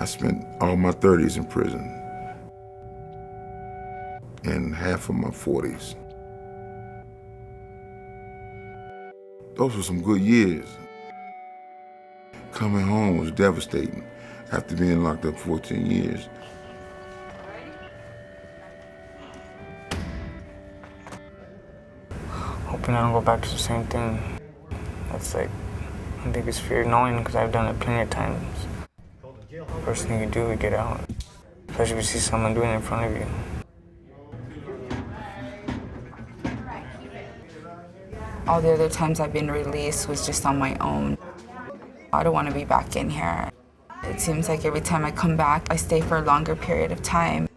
I spent all my 30s in prison and half of my 40s. Those were some good years. Coming home was devastating after being locked up 14 years. Hoping I don't go back to the same thing. That's like my biggest fear, knowing because I've done it plenty of times. First thing you do is get out, especially if you see someone doing it in front of you. All the other times I've been released was just on my own. I don't want to be back in here. It seems like every time I come back, I stay for a longer period of time.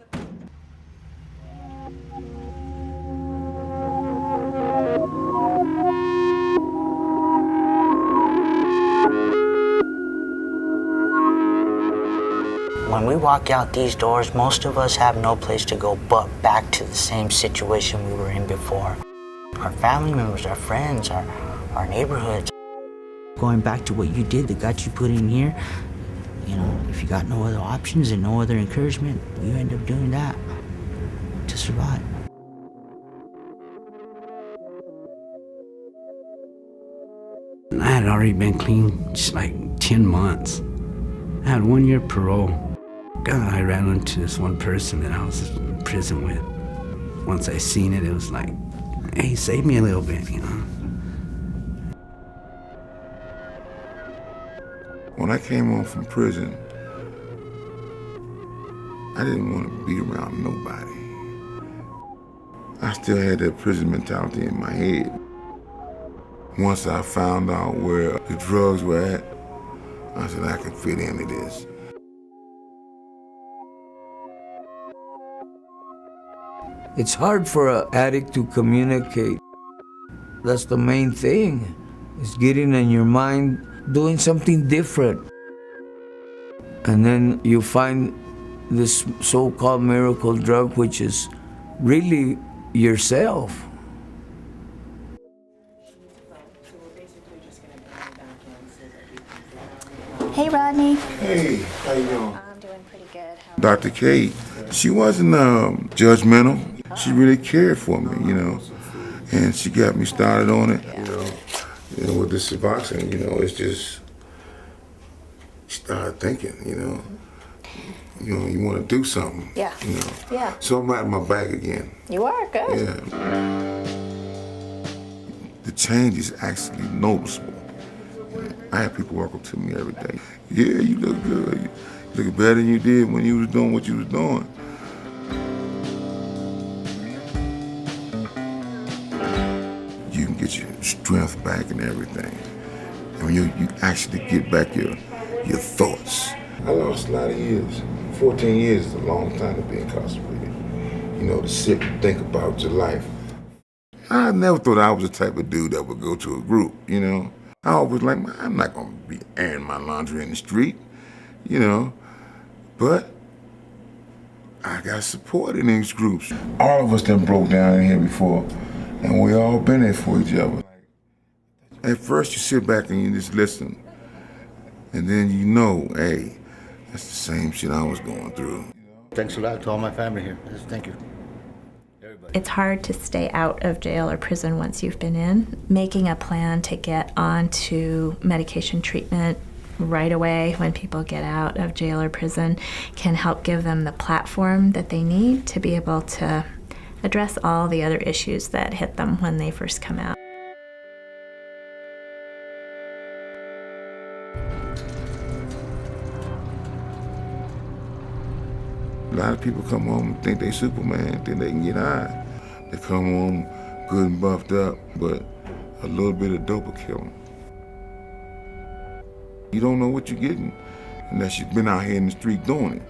When we walk out these doors, most of us have no place to go but back to the same situation we were in before. Our family members, our friends, our neighborhoods. Going back to what you did that got you put in here, you know, if you got no other options and no other encouragement, you end up doing that to survive. I had already been clean just like 10 months. I had 1 year parole. God, I ran into this one person that I was in prison with. Once I seen it, it was like, hey, save me a little bit, you know. When I came home from prison, I didn't want to be around nobody. I still had that prison mentality in my head. Once I found out where the drugs were at, I said I could fit into this. It's hard for an addict to communicate. That's the main thing, is getting in your mind, doing something different. And then you find this so-called miracle drug, which is really yourself. Hey, Rodney. Hey, how you doing? I'm doing pretty good. Dr. Kate, she wasn't judgmental. She really cared for me, you know, and she got me started on it, you know, with this Suboxone, you know, it's just, started thinking, you know, you want to do something, Yeah. you know. Yeah. So I'm riding my bike again. You are good. Yeah. The change is actually noticeable. I have people walk up to me every day. Yeah, you look good. You look better than you did when you was doing what you was doing. You can get your strength back and everything. And when you actually get back your thoughts. I lost a lot of years. 14 years is a long time to be incarcerated. You know, to sit and think about your life. I never thought I was the type of dude that would go to a group, you know. I always like, I'm not gonna be airing my laundry in the street, you know. But I got support in these groups. All of us done broke down in here before, and we all been there for each other. At first you sit back and you just listen, and then you know, hey, that's the same shit I was going through. Thanks a lot to all my family here. Thank you. It's hard to stay out of jail or prison once you've been in. Making a plan to get onto medication treatment right away when people get out of jail or prison can help give them the platform that they need to be able to address all the other issues that hit them when they first come out. A lot of people come home and think they Superman, think they can get high. They come home good and buffed up, but a little bit of dope will kill them. You don't know what you're getting unless you've been out here in the street doing it.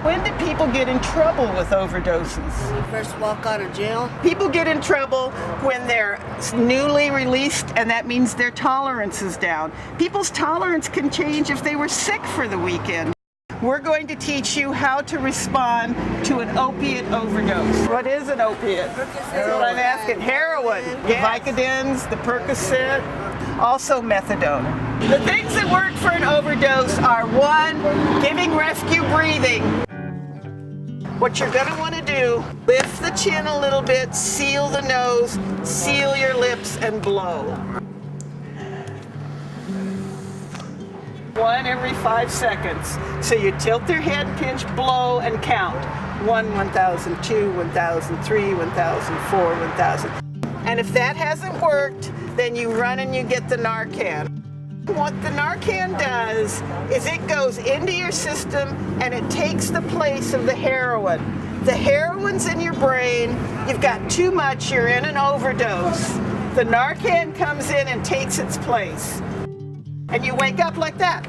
When do people get in trouble with overdoses? When you first walk out of jail? People get in trouble when they're newly released, and that means their tolerance is down. People's tolerance can change if they were sick for the weekend. We're going to teach you how to respond to an opiate overdose. What is an opiate? That's what I'm asking. Heroin, the Vicodins, the Percocet. also methadone. The things that work for an overdose are 1, giving rescue breathing. What you're gonna wanna do, lift the chin a little bit, seal the nose, seal your lips, and blow. 1 every 5 seconds. So you tilt your head, pinch, blow, and count. 1, 1,000, 2, 1,000, 3, 1,000, 4, 1,000. And if that hasn't worked, then you run and you get the Narcan. What the Narcan does is it goes into your system and it takes the place of the heroin. The heroin's in your brain, you've got too much, you're in an overdose. The Narcan comes in and takes its place. And you wake up like that.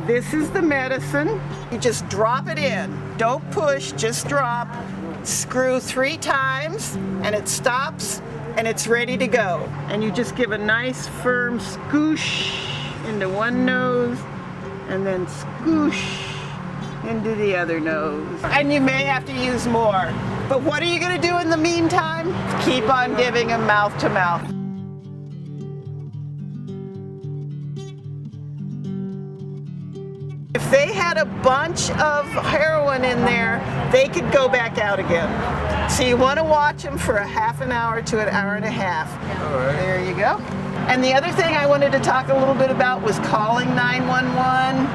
This is the medicine. You just drop it in. Don't push, just drop. Screw 3 times and it stops and it's ready to go. And you just give a nice firm scoosh into one nose and then scoosh into the other nose. And you may have to use more. But what are you gonna do in the meantime? Keep on giving them mouth to mouth. If they had a bunch of heroin in there, they could go back out again. So you want to watch them for a half an hour to an hour and a half. All right. There you go. And the other thing I wanted to talk a little bit about was calling 911.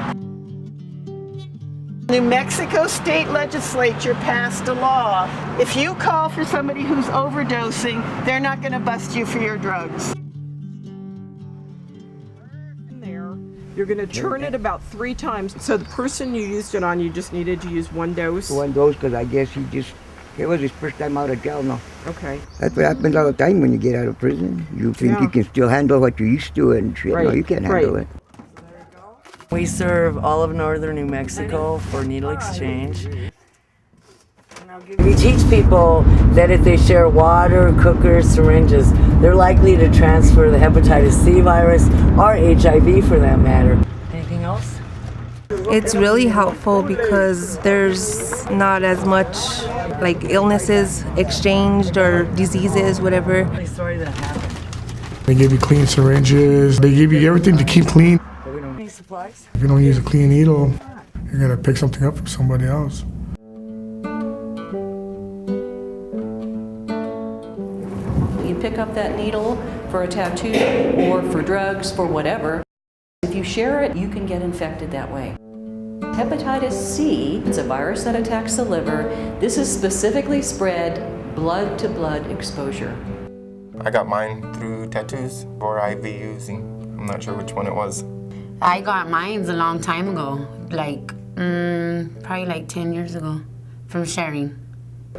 New Mexico state legislature passed a law. If you call for somebody who's overdosing, they're not going to bust you for your drugs. You're going to turn it about 3 times. So the person you used it on, you just needed to use 1 dose? 1 dose, because I guess it was his first time out of jail now. Okay. That's what happens all the time when you get out of prison. You think you can still handle what you used to and shit. Right. No, you can't handle it. We serve all of northern New Mexico for needle exchange. We teach people that if they share water, cookers, syringes, they're likely to transfer the hepatitis C virus or HIV for that matter. Anything else? It's really helpful because there's not as much like illnesses exchanged or diseases, whatever. Story that happened. They give you clean syringes. They give you everything to keep clean. Any supplies? If you don't use a clean needle, you're gonna pick something up from somebody else. You pick up that needle for a tattoo or for drugs, for whatever. If you share it, you can get infected that way. Hepatitis C, it's a virus that attacks the liver. This is specifically spread blood-to-blood exposure. I got mine through tattoos or IV using. I'm not sure which one it was. I got mine a long time ago, probably like 10 years ago, from sharing.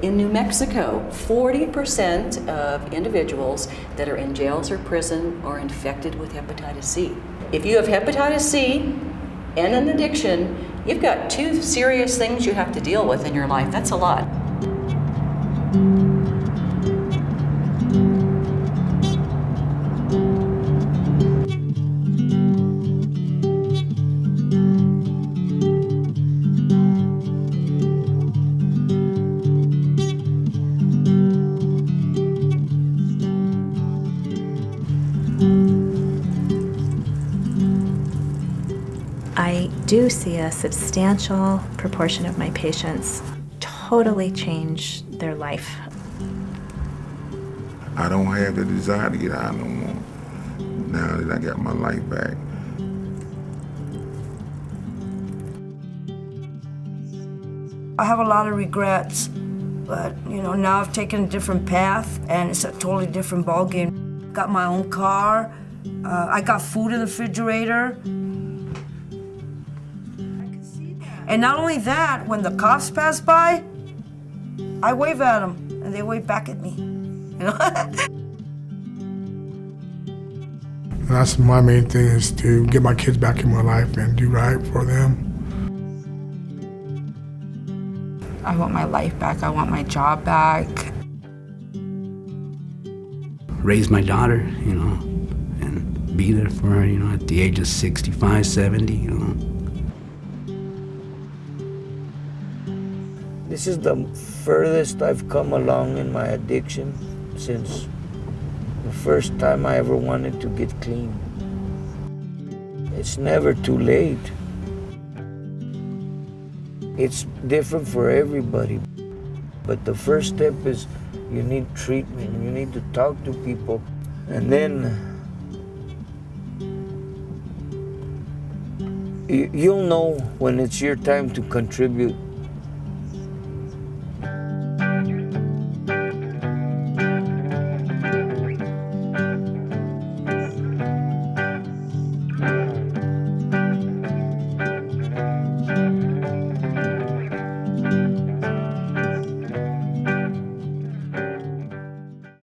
In New Mexico, 40% of individuals that are in jails or prison are infected with hepatitis C. If you have hepatitis C and an addiction, you've got 2 serious things you have to deal with in your life. That's a lot. I do see a substantial proportion of my patients totally change their life. I don't have the desire to get out no more now that I got my life back. I have a lot of regrets, but now I've taken a different path and it's a totally different ballgame. Got my own car, I got food in the refrigerator. And not only that, when the cops pass by, I wave at them and they wave back at me. And that's my main thing, is to get my kids back in my life and do right for them. I want my life back. I want my job back. Raise my daughter, and be there for her, at the age of 65, 70, This is the furthest I've come along in my addiction since the first time I ever wanted to get clean. It's never too late. It's different for everybody. But the first step is you need treatment. You need to talk to people. And then you'll know when it's your time to contribute